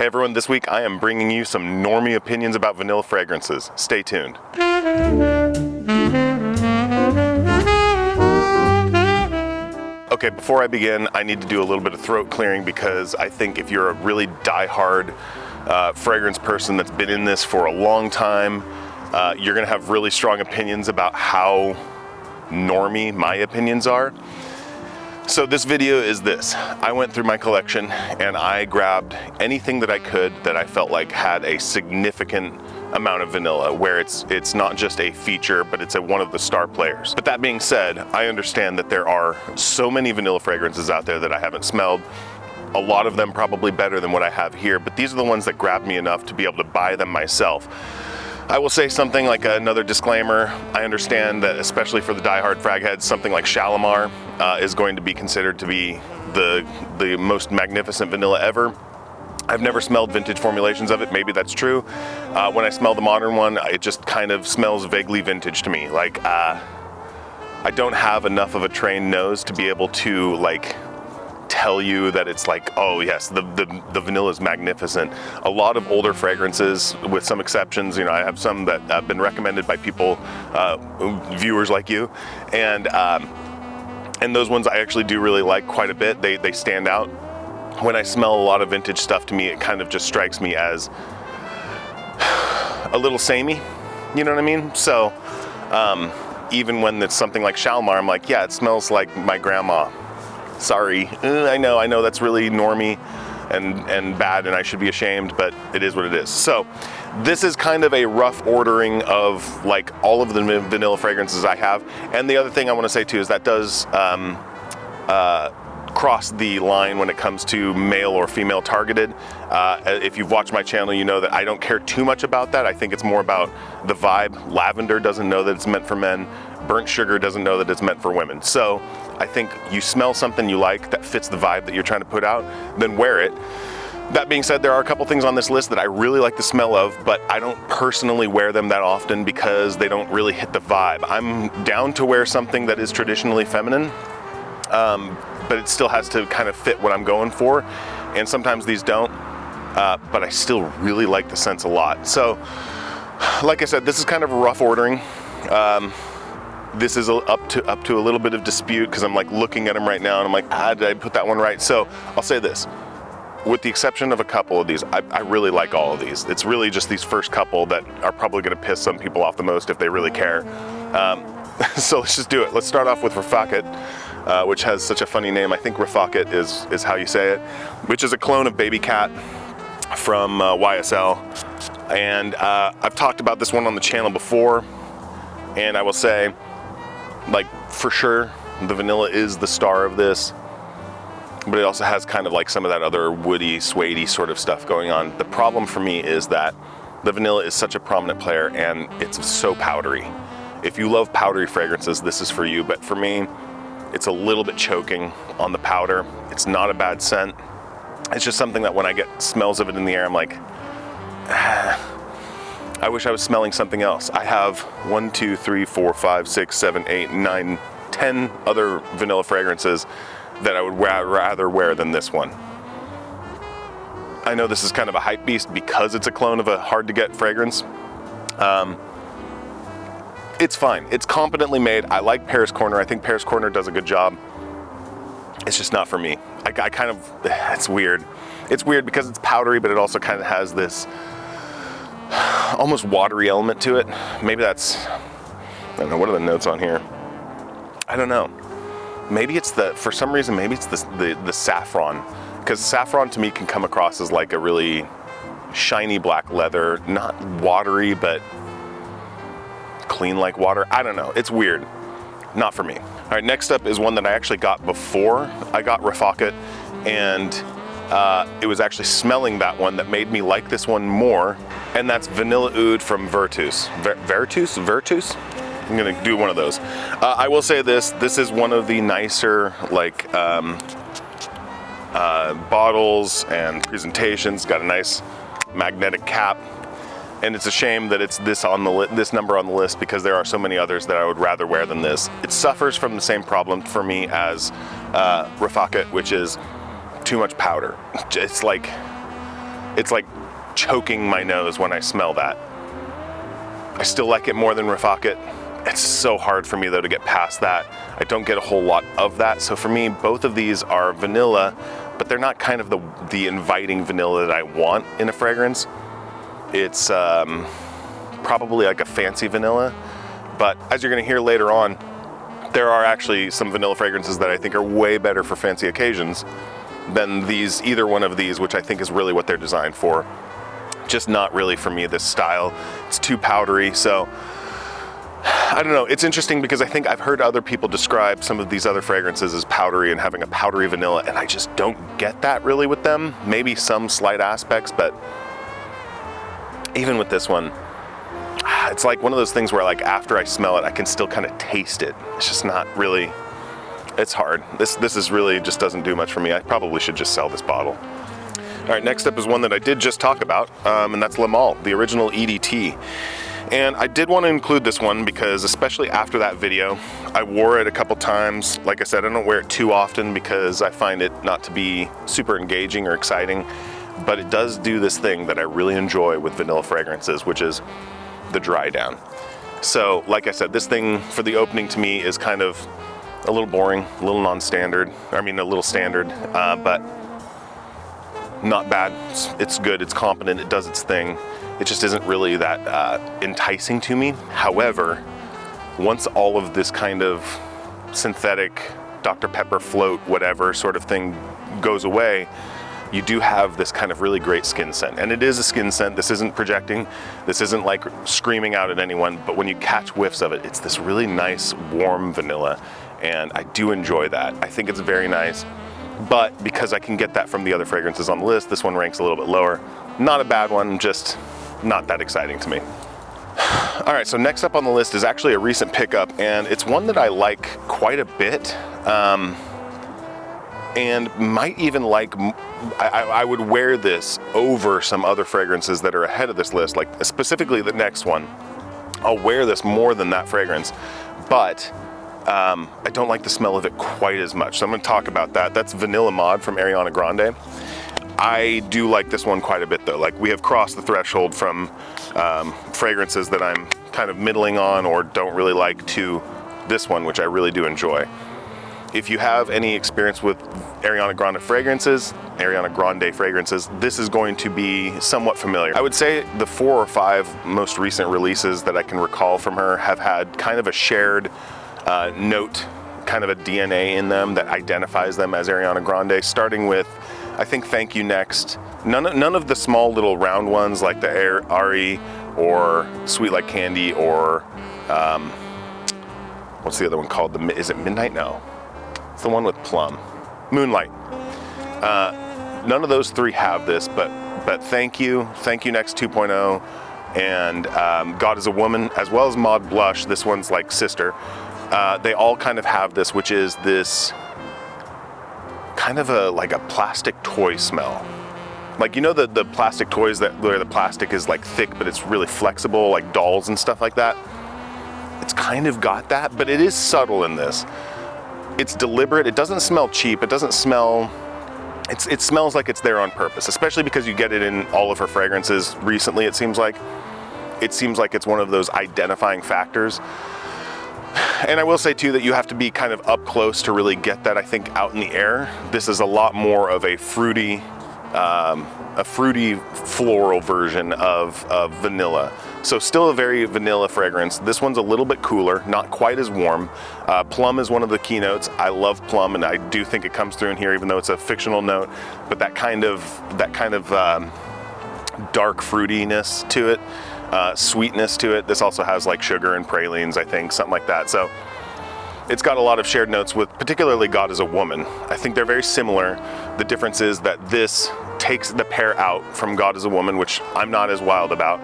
Hey everyone, this week I am bringing you some normie opinions about vanilla fragrances. Stay tuned. Okay, before I begin, I need to do a little bit of throat clearing because I think if you're a really die-hard fragrance person that's been in this for a long time, you're gonna have really strong opinions about how normie my opinions are. So this video is this. I went through my collection and I grabbed anything that I could that I felt like had a significant amount of vanilla, where it's not just a feature, but it's one of the star players. But that being said, I understand that there are so many vanilla fragrances out there that I haven't smelled. A lot of them probably better than what I have here, but these are the ones that grabbed me enough to be able to buy them myself. I will say something like another disclaimer. I understand that especially for the diehard frag heads, something like Shalimar is going to be considered to be the most magnificent vanilla ever. I've never smelled vintage formulations of it. Maybe that's true. When I smell the modern one, it just kind of smells vaguely vintage to me. Like I don't have enough of a trained nose to be able to like tell you that it's like, oh yes, the vanilla is magnificent. A lot of older fragrances, with some exceptions, you know, I have some that have been recommended by people, viewers like you, and those ones I actually do really like quite a bit. They stand out. When I smell a lot of vintage stuff, to me it kind of just strikes me as a little samey, you know what I mean? So even when it's something like Shalimar, I'm like, yeah, it smells like my grandma. Sorry, I know that's really normie and bad and I should be ashamed, but it is what it is. So this is kind of a rough ordering of like all of the vanilla fragrances I have. And the other thing I want to say too is that does cross the line when it comes to male or female targeted. If you've watched my channel, you know that I don't care too much about that. I think it's more about the vibe. Lavender doesn't know that it's meant for men. Burnt sugar doesn't know that it's meant for women. So I think you smell something you like that fits the vibe that you're trying to put out, then wear it. That being said, there are a couple things on this list that I really like the smell of, but I don't personally wear them that often because they don't really hit the vibe. I'm down to wear something that is traditionally feminine, but it still has to kind of fit what I'm going for. And sometimes these don't, but I still really like the scents a lot. So, like I said, this is kind of a rough ordering. This is up to a little bit of dispute because I'm like looking at them right now and I'm like, did I put that one right? So I'll say this, with the exception of a couple of these, I really like all of these. It's really just these first couple that are probably gonna piss some people off the most if they really care. So let's just do it. Let's start off with Rifaaqat, which has such a funny name. I think Rifaaqat is how you say it, which is a clone of Baby Cat from YSL. And I've talked about this one on the channel before, and I will say, like, for sure, the vanilla is the star of this, but it also has kind of like some of that other woody, suede-y sort of stuff going on. The problem for me is that the vanilla is such a prominent player and it's so powdery. If you love powdery fragrances, this is for you, but for me, it's a little bit choking on the powder. It's not a bad scent. It's just something that when I get smells of it in the air, I'm like, I wish I was smelling something else. I have 1, 2, 3, 4, 5, 6, 7, 8, 9, 10 other vanilla fragrances that I would rather wear than this one. I know this is kind of a hype beast because it's a clone of a hard to get fragrance. It's fine, it's competently made. I like Paris Corner. I think Paris Corner does a good job. It's just not for me. I kind of, it's weird. It's weird because it's powdery, but it also kind of has this almost watery element to it. Maybe that's, I don't know, what are the notes on here? I don't know. Maybe it's for some reason, maybe it's the saffron, because saffron to me can come across as like a really shiny black leather, not watery, but clean like water. I don't know, it's weird. Not for me. All right, next up is one that I actually got before I got Rifaaqat, and it was actually smelling that one that made me like this one more, and that's Vanilla Oud from Vertus. Vertus? I'm gonna do one of those. I will say this is one of the nicer like bottles and presentations. Got a nice magnetic cap, and it's a shame that it's this number on the list because there are so many others that I would rather wear than this. It suffers from the same problem for me as Rifaaqat, which is too much powder. It's like, it's like choking my nose when I smell that. I still like it more than Rifaaqat. It's so hard for me though to get past that. I don't get a whole lot of that. So for me, both of these are vanilla, but they're not kind of the inviting vanilla that I want in a fragrance. It's probably like a fancy vanilla, but as you're gonna hear later on, there are actually some vanilla fragrances that I think are way better for fancy occasions than these, either one of these, which I think is really what they're designed for. Just not really for me, this style. It's too powdery, so I don't know. It's interesting because I think I've heard other people describe some of these other fragrances as powdery and having a powdery vanilla, and I just don't get that really with them. Maybe some slight aspects, but even with this one, it's like one of those things where like after I smell it, I can still kind of taste it. It's just not really, it's hard. This is really just doesn't do much for me. I probably should just sell this bottle. All right, next up is one that I did just talk about, and that's Le Male, the original EDT. And I did want to include this one because especially after that video, I wore it a couple times. Like I said, I don't wear it too often because I find it not to be super engaging or exciting, but it does do this thing that I really enjoy with vanilla fragrances, which is the dry down. So like I said, this thing for the opening to me is kind of a little boring, a little non-standard. I mean, a little standard, but not bad. It's good, it's competent, it does its thing. It just isn't really that enticing to me. However, once all of this kind of synthetic Dr. Pepper float, whatever sort of thing goes away, you do have this kind of really great skin scent. And it is a skin scent. This isn't projecting. This isn't like screaming out at anyone, but when you catch whiffs of it, it's this really nice, warm vanilla. And I do enjoy that. I think it's very nice. But because I can get that from the other fragrances on the list, this one ranks a little bit lower. Not a bad one, just not that exciting to me. All right, so next up on the list is actually a recent pickup, and it's one that I like quite a bit. And might even like, I would wear this over some other fragrances that are ahead of this list, like specifically the next one. I'll wear this more than that fragrance, but I don't like the smell of it quite as much. So I'm gonna talk about that. That's Vanilla Mod from Ariana Grande. I do like this one quite a bit though. Like we have crossed the threshold from fragrances that I'm kind of middling on or don't really like to this one, which I really do enjoy. If you have any experience with Ariana Grande fragrances, this is going to be somewhat familiar. I would say the 4 or 5 most recent releases that I can recall from her have had kind of a shared note, kind of a DNA in them that identifies them as Ariana Grande, starting with, I think, Thank You Next. None of the small little round ones like the Ari or Sweet Like Candy or what's the other one called? Is it Midnight? No. It's the one with Plum. Moonlight. None of those 3 have this, but Thank You Next 2.0, and God Is a Woman, as well as Maud Blush, this one's like sister. They all kind of have this, which is this kind of like a plastic toy smell. Like, you know the plastic toys where the plastic is like thick, but it's really flexible, like dolls and stuff like that? It's kind of got that, but it is subtle in this. It's deliberate. It doesn't smell cheap. It doesn't smell, it smells like it's there on purpose, especially because you get it in all of her fragrances recently, it seems like. It seems like it's one of those identifying factors. And I will say too that you have to be kind of up close to really get that, I think, out in the air. This is a lot more of a fruity floral version of vanilla. So still a very vanilla fragrance. This one's a little bit cooler, not quite as warm. Plum is one of the keynotes. I love plum, and I do think it comes through in here, even though it's a fictional note. But that kind of dark fruitiness to it, sweetness to it. This also has like sugar and pralines, I think, something like that. So it's got a lot of shared notes with particularly God Is a Woman. I think they're very similar. The difference is that this takes the pear out from God Is a Woman, which I'm not as wild about.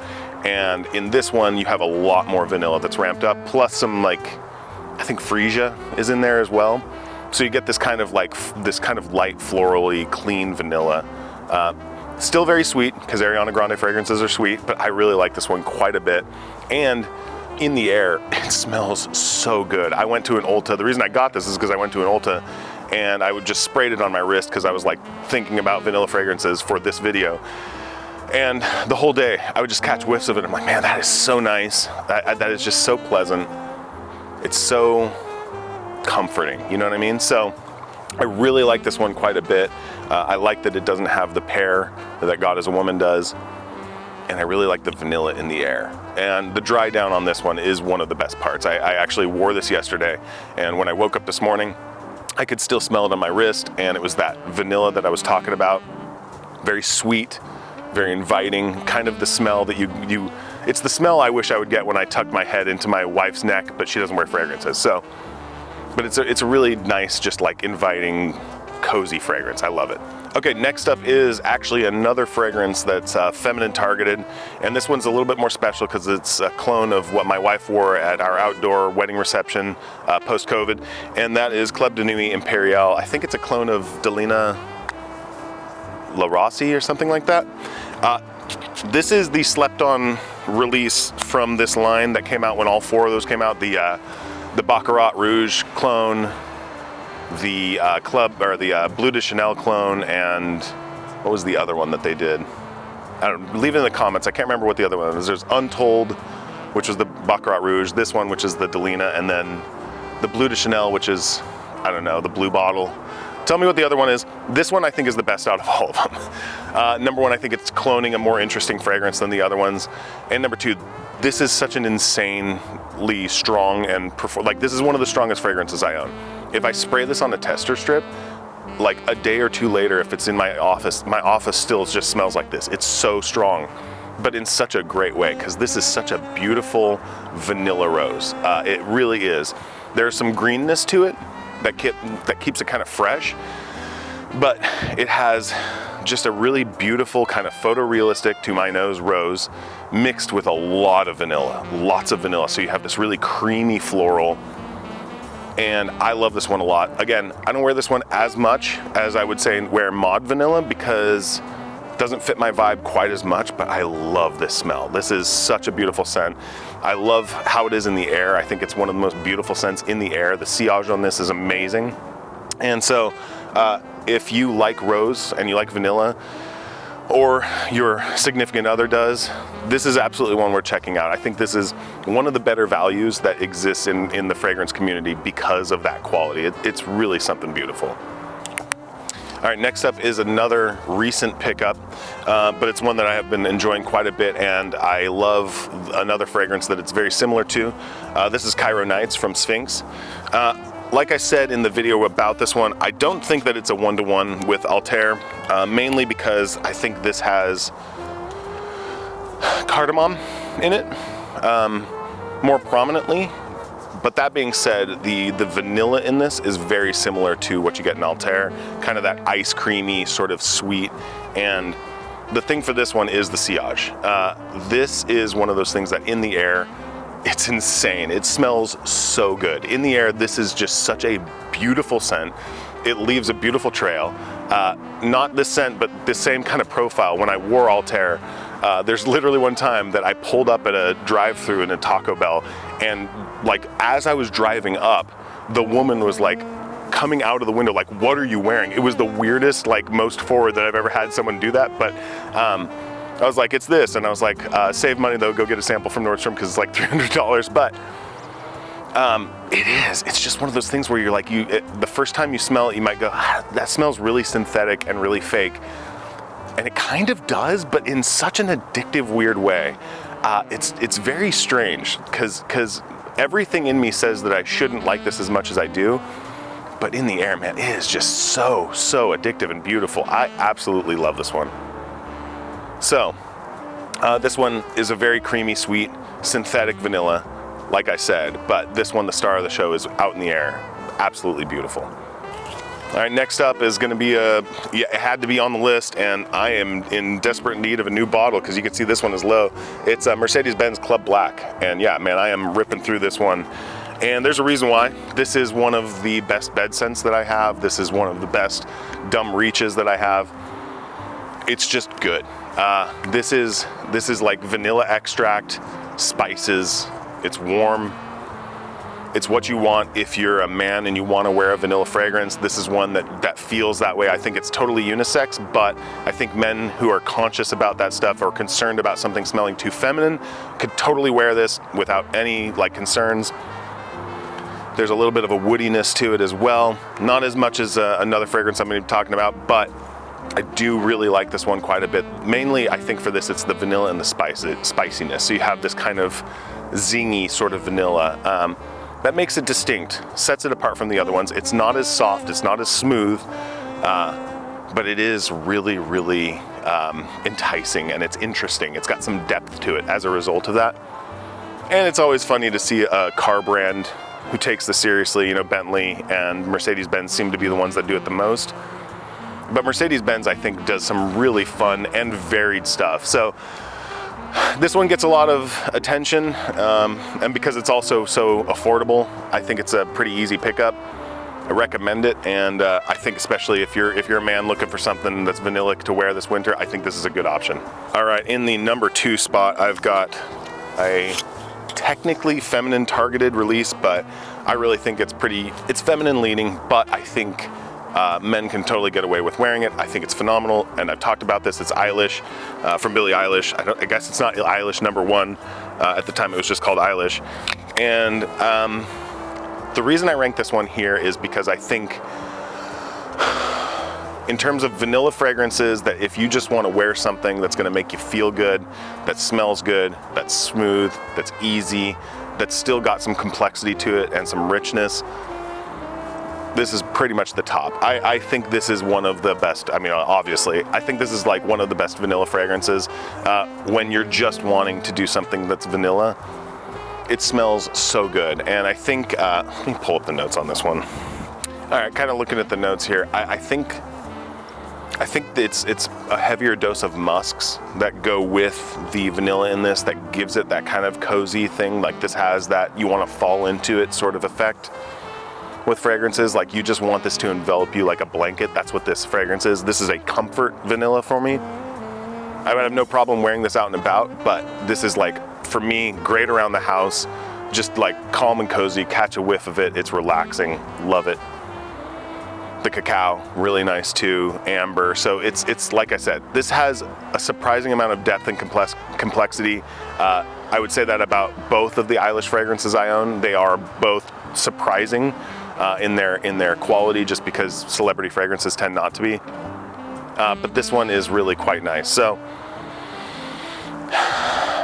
And in this one, you have a lot more vanilla that's ramped up, plus some like, I think freesia is in there as well. So you get this kind of light, florally, clean vanilla. Still very sweet, because Ariana Grande fragrances are sweet, but I really like this one quite a bit. And in the air, it smells so good. I went to an Ulta. The reason I got this is because I went to an Ulta and I would just sprayed it on my wrist because I was like thinking about vanilla fragrances for this video. And the whole day, I would just catch whiffs of it. I'm like, man, that is so nice. That is just so pleasant. It's so comforting, you know what I mean? So I really like this one quite a bit. I like that it doesn't have the pear that God is a Woman does. And I really like the vanilla in the air. And the dry down on this one is one of the best parts. I actually wore this yesterday, and when I woke up this morning, I could still smell it on my wrist, and it was that vanilla that I was talking about. Very sweet, very inviting, kind of the smell that it's the smell I wish I would get when I tuck my head into my wife's neck, but she doesn't wear fragrances. So, but it's a really nice, just like inviting, cozy fragrance. I love it. Okay, next up is actually another fragrance that's feminine targeted, and this one's a little bit more special because it's a clone of what my wife wore at our outdoor wedding reception post-COVID, and that is Club de Nuit Imperial. I think it's a clone of Delina La Rossi or something like that. This is the slept-on release from this line that came out when all four of those came out. The Baccarat Rouge clone, the Bleu de Chanel clone, and what was the other one that they did? I don't know, leave it in the comments. I can't remember what the other one is. There's Untold, which was the Baccarat Rouge, this one, which is the Delina, and then the Bleu de Chanel, which is, I don't know, the blue bottle. Tell me what the other one is. This one I think is the best out of all of them. Number one, I think it's cloning a more interesting fragrance than the other ones. And number two, this is such an insanely strong and this is one of the strongest fragrances I own. If I spray this on a tester strip, like a day or two later, if it's in my office still just smells like this. It's so strong, but in such a great way, because this is such a beautiful vanilla rose. It really is. There's some greenness to it that keeps it kind of fresh, but it has just a really beautiful kind of photorealistic, to my nose, rose mixed with a lot of vanilla, lots of vanilla. So you have this really creamy floral, and I love this one a lot. Again, I don't wear this one as much as I would say wear Mod Vanilla because it doesn't fit my vibe quite as much, but I love this smell. This is such a beautiful scent. I love how it is in the air. I think it's one of the most beautiful scents in the air. The sillage on this is amazing. And so if you like rose and you like vanilla, or your significant other does, this is absolutely one worth checking out. I think this is one of the better values that exists in the fragrance community because of that quality. It's really something beautiful. All right, next up is another recent pickup, but it's one that I have been enjoying quite a bit, and I love another fragrance that it's very similar to. This is Cairo Nights from Sphinx. Like I said in the video about this one, I don't think that it's a one-to-one with Altair, mainly because I think this has cardamom in it more prominently. But that being said, the vanilla in this is very similar to what you get in Altair, kind of that ice creamy, sort of sweet. And the thing for this one is the sillage. This is one of those things that in the air, it's insane. It smells so good. In the air, this is just such a beautiful scent. It leaves a beautiful trail. Not this scent, but the same kind of profile. When I wore Altair, there's literally one time that I pulled up at a drive-thru in a Taco Bell, and like as I was driving up, the woman was like coming out of the window like, "What are you wearing?" It was the weirdest, like most forward that I've ever had someone do that, but I was like, "It's this," and I was like, "Save money though, go get a sample from Nordstrom because it's like $300." But it's just one of those things where you're like, the first time you smell it, you might go, "That smells really synthetic and really fake." And it kind of does, but in such an addictive, weird way. It's very strange because everything in me says that I shouldn't like this as much as I do. But in the air, man, it is just so addictive and beautiful. I absolutely love this one. So, this one is a very creamy, sweet, synthetic vanilla, like I said. But this one, the star of the show, is out in the air. Absolutely beautiful. All right, next up is going to be it had to be on the list, and I am in desperate need of a new bottle because you can see this one is low. It's a Mercedes-Benz Club Black, and yeah, man, I am ripping through this one. And there's a reason why. This is one of the best bed scents that I have. This is one of the best dumb reaches that I have. It's just good. This is like vanilla extract, spices. It's warm. It's what you want if you're a man and you want to wear a vanilla fragrance. This is one that feels that way. I think it's totally unisex, but I think men who are conscious about that stuff or concerned about something smelling too feminine could totally wear this without any like concerns. There's a little bit of a woodiness to it as well. Not as much as another fragrance I'm going to be talking about, but I do really like this one quite a bit. Mainly, I think for this, it's the vanilla and the spiciness. So you have this kind of zingy sort of vanilla. That makes it distinct, sets it apart from the other ones. It's not as soft, it's not as smooth, but it is really, really enticing, and it's interesting. It's got some depth to it as a result of that. And it's always funny to see a car brand who takes this seriously. You know, Bentley and Mercedes-Benz seem to be the ones that do it the most. But Mercedes-Benz, I think, does some really fun and varied stuff. So this one gets a lot of attention, and because it's also so affordable, I think it's a pretty easy pickup. I recommend it, and I think especially if you're a man looking for something that's vanillic to wear this winter, I think this is a good option. All right, in the number 2 spot, I've got a technically feminine targeted release, but I really think it's feminine leaning, but I think men can totally get away with wearing it. I think it's phenomenal, and I've talked about this. It's Eilish, from Billie Eilish. I guess it's not Eilish number 1. At the time, it was just called Eilish. And the reason I rank this one here is because I think in terms of vanilla fragrances, that if you just want to wear something that's going to make you feel good, that smells good, that's smooth, that's easy, that's still got some complexity to it and some richness, this is pretty much the top. I think this is one of the best. I mean, obviously, I think this is like one of the best vanilla fragrances. When you're just wanting to do something that's vanilla, it smells so good. And I think, let me pull up the notes on this one. All right, kind of looking at the notes here, I think it's a heavier dose of musks that go with the vanilla in this, that gives it that kind of cozy thing. Like this has that you want to fall into it sort of effect. With fragrances, like you just want this to envelop you like a blanket. That's what this fragrance is. This is a comfort vanilla for me. I would have no problem wearing this out and about, but this is like, for me, great around the house, just like calm and cozy, catch a whiff of it. It's relaxing, love it. The cacao, really nice too, amber. So it's like I said, this has a surprising amount of depth and complexity. I would say that about both of the Eilish fragrances I own. They are both surprising in their quality, just because celebrity fragrances tend not to be. But this one is really quite nice. So,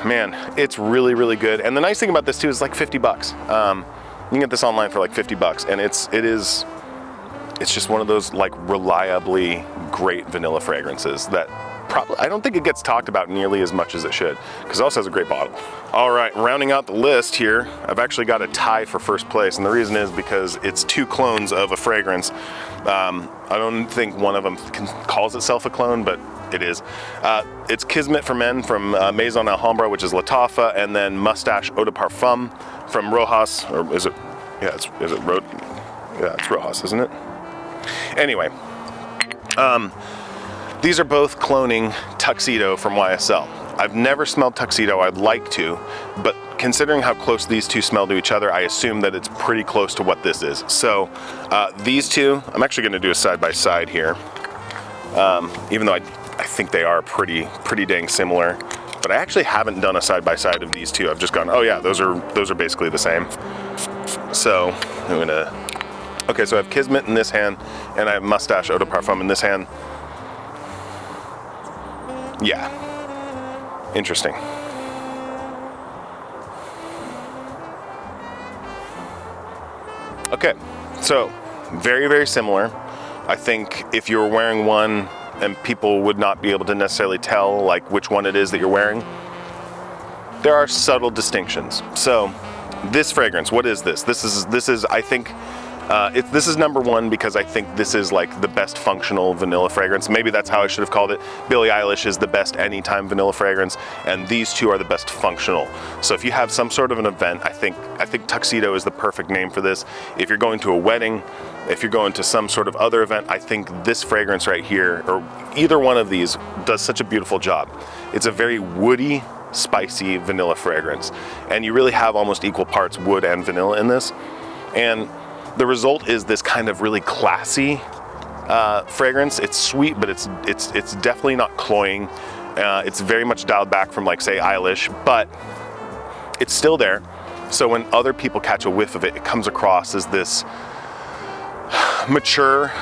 man, it's really, really good. And the nice thing about this too is like 50 bucks. You can get this online for like 50 bucks, and it's just one of those like reliably great vanilla fragrances that probably, I don't think it gets talked about nearly as much as it should, because it also has a great bottle. All right, rounding out the list here, I've actually got a tie for first place, and the reason is because it's 2 clones of a fragrance. I don't think one of them calls itself a clone, but it is. It's Kismet for Men from Maison Alhambra, which is Lattafa, and then Mustache Eau de Parfum from Rochas, or is it? Yeah, it's Rochas, isn't it? Anyway, these are both cloning Tuxedo from YSL. I've never smelled Tuxedo. I'd like to, but considering how close these two smell to each other, I assume that it's pretty close to what this is. So these two, I'm actually going to do a side-by-side here, even though I think they are pretty dang similar. But I actually haven't done a side-by-side of these two. I've just gone, oh yeah, those are basically the same. So I'm gonna, okay, so I have Kismet in this hand, and I have Mustache Eau de Parfum in this hand. Yeah, interesting. Okay, so very, very similar. I think if you were wearing one and people would not be able to necessarily tell like which one it is that you're wearing, there are subtle distinctions. So this fragrance, what is this? This is I think, this is number 1 because I think this is like the best functional vanilla fragrance. Maybe that's how I should have called it. Billie Eilish is the best anytime vanilla fragrance, and these two are the best functional. So if you have some sort of an event, I think Tuxedo is the perfect name for this. If you're going to a wedding, if you're going to some sort of other event, I think this fragrance right here, or either one of these, does such a beautiful job. It's a very woody, spicy vanilla fragrance, and you really have almost equal parts wood and vanilla in this. And the result is this kind of really classy fragrance. It's sweet, but it's definitely not cloying. It's very much dialed back from, like, say, Eilish, but it's still there. So when other people catch a whiff of it, it comes across as this mature,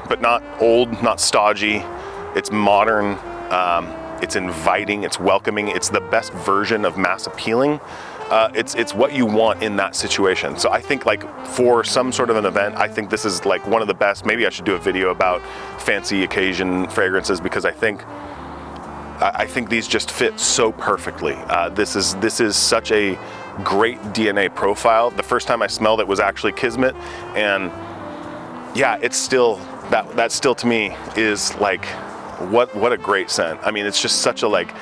but not old, not stodgy. It's modern, it's inviting, it's welcoming, it's the best version of mass appealing. It's what you want in that situation. So I think, like, for some sort of an event, I think this is like one of the best. Maybe I should do a video about fancy occasion fragrances, because I think these just fit so perfectly. This is such a great DNA profile. The first time I smelled it was actually Kismet, and yeah, it's still, that still to me is like, what a great scent. I mean, it's just such a, like,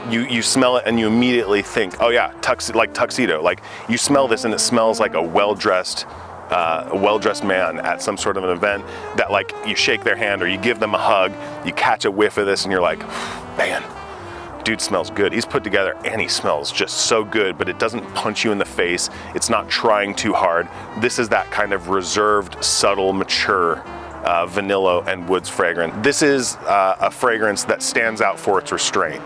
you smell it and you immediately think, oh yeah, tuxedo. Like, you smell this and it smells like a well-dressed man at some sort of an event, that, like, you shake their hand or you give them a hug, you catch a whiff of this and you're like, man, dude smells good. He's put together and he smells just so good, but it doesn't punch you in the face. It's not trying too hard. This is that kind of reserved, subtle, mature vanilla and woods fragrance. This is a fragrance that stands out for its restraint.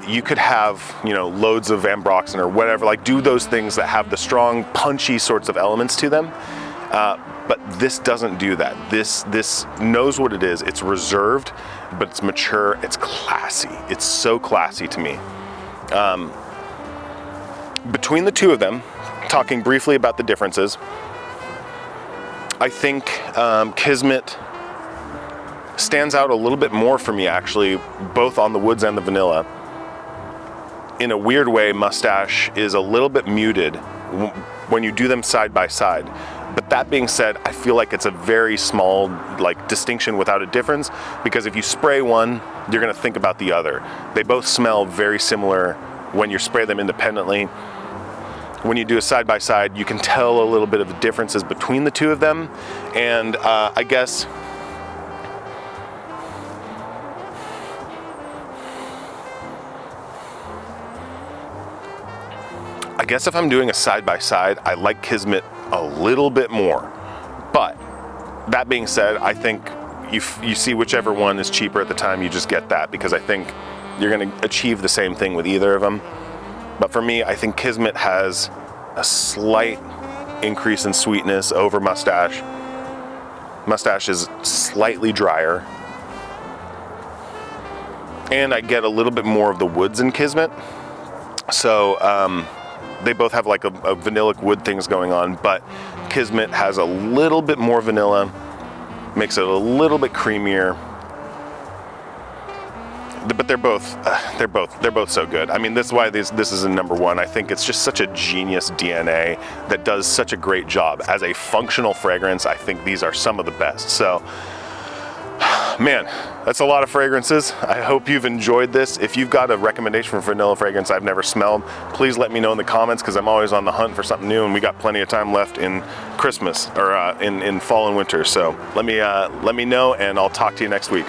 You could have, you know, loads of ambroxan or whatever, like, do those things that have the strong, punchy sorts of elements to them. But this doesn't do that. This knows what it is. It's reserved, but it's mature. It's classy. It's so classy to me. Between the two of them, talking briefly about the differences, I think Kismet stands out a little bit more for me, actually, both on the woods and the vanilla. In a weird way, Mustache is a little bit muted when you do them side by side. But that being said, I feel like it's a very small, like, distinction without a difference, because if you spray one, you're gonna think about the other. They both smell very similar when you spray them independently. When you do a side by side, you can tell a little bit of the differences between the two of them. And I guess if I'm doing a side by side, I like Kismet a little bit more. But that being said, I think you see whichever one is cheaper at the time, you just get that, because I think you're gonna achieve the same thing with either of them. But for me, I think Kismet has a slight increase in sweetness over Mustache. Mustache is slightly drier. And I get a little bit more of the woods in Kismet. So they both have, like, a vanillic wood things going on, but Kismet has a little bit more vanilla, makes it a little bit creamier. But they're both so good. I mean, that's why this is a number one. I think it's just such a genius DNA that does such a great job. As a functional fragrance, I think these are some of the best. So, man, that's a lot of fragrances. I hope you've enjoyed this. If you've got a recommendation for vanilla fragrance I've never smelled, please let me know in the comments, because I'm always on the hunt for something new, and we got plenty of time left in Christmas, or in fall and winter. So let me know, and I'll talk to you next week.